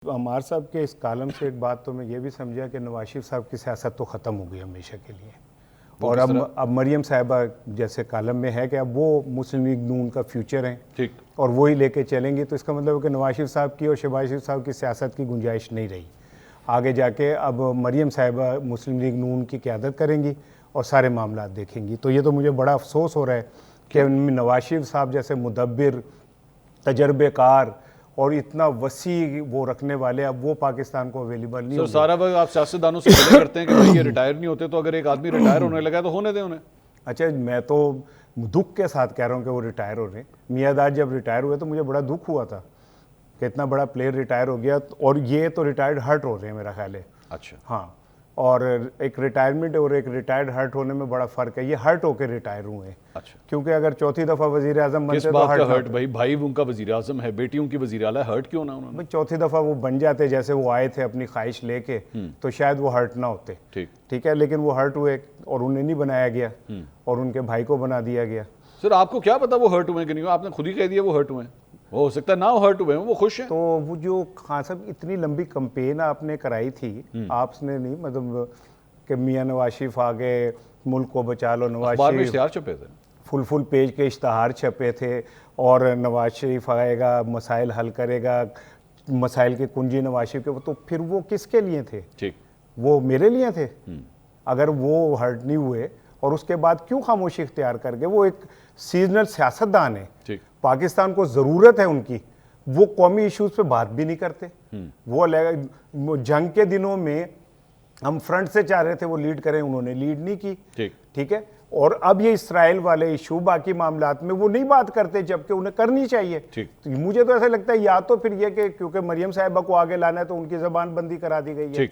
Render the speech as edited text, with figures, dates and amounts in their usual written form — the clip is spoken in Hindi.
अमार साहब के इस कालम से एक बात तो मैं ये भी समझा कि नवाज शरीफ साहब की सियासत तो ख़त्म हो गई हमेशा के लिए। और अब मरियम साहिबा जैसे कालम में है कि अब वो मुस्लिम लीग नून का फ्यूचर हैं, ठीक, और वही लेके चलेंगी। तो इसका मतलब है कि नवाज शरीफ साहब की और शहबाज शरीफ साहब की सियासत की गुंजाइश नहीं रही आगे जाके। अब मरियम साहिबा मुस्लिम लीग नून की क़यादत करेंगी और सारे मामला देखेंगी। तो ये तो मुझे बड़ा अफसोस हो रहा है कि नवाज शरीफ साहब जैसे मुदब्बिर, तजर्बेकार और इतना वसी वो रखने वाले, अब वो पाकिस्तान को अवेलेबल नहीं होंगे। सारा वक्त आप सियासतदानों से गिले करते हैं कि भाई ये रिटायर नहीं होते, तो अगर एक आदमी रिटायर होने लगा तो होने दें उन्हें। अच्छा, मैं तो दुख के साथ कह रहा हूँ कि वो रिटायर हो रहे हैं। मियाँदाद जब रिटायर हुए तो मुझे बड़ा दुख हुआ था कि इतना बड़ा प्लेयर रिटायर हो गया, और ये तो रिटायर्ड हर्ट हो रहे हैं मेरा ख्याल है। अच्छा, हाँ, और एक रिटायरमेंट और एक रिटायर्ड हर्ट होने में बड़ा फ़र्क है। ये हर्ट होकर रिटायर हुए हैं। अच्छा, क्योंकि अगर चौथी दफ़ा वज़ीर आज़म बनते तो हर्ट भाई उनका वज़ीर आज़म है, बेटी उनकी वज़ीर आला, हर्ट क्यों ना उन्होंने? चौथी दफ़ा वो बन जाते जैसे वो आए थे अपनी ख्वाहिश लेके, तो शायद वो हर्ट ना होते। ठीक है, लेकिन वो हर्ट हुए और उन्हें नहीं बनाया गया और उनके भाई को बना दिया गया। सर आपको क्या पता वो हर्ट हुए कि नहीं? आपने खुद ही कह दिया वो हर्ट हुए। हो सकता है ना हर्ट हुए, वो खुश हैं। तो वो जो खान साहब इतनी लंबी कैंपेन आपने कराई थी, आपने नहीं, मतलब कि मियाँ नवाज शरीफ आ गए, मुल्क को बचा लो, नवाज शरीफ इश्तिहार छपे थे, फुल पेज के इश्तहार छपे थे, और नवाज शरीफ आएगा, मसाइल हल करेगा, मसाइल की कुंजी नवाज शरीफ के। तो फिर वो किसके लिए थे? ठीक, वो मेरे लिए थे। अगर वो हर्ट नहीं हुए और उसके बाद क्यों खामोशी इख्तियार कर गए? वो एक सीजनल सियासतदान है, पाकिस्तान को ज़रूरत है उनकी। वो कौमी इश्यूज पे बात भी नहीं करते। वो जंग के दिनों में हम फ्रंट से चाह रहे थे वो लीड करें, उन्होंने लीड नहीं की। ठीक है, और अब ये इसराइल वाले इशू, बाकी मामलात में वो नहीं बात करते, जबकि उन्हें करनी चाहिए। तो मुझे तो ऐसा लगता है या तो फिर ये कि क्योंकि मरियम साहिबा को आगे लाना है तो उनकी जबान बंदी करा दी गई है।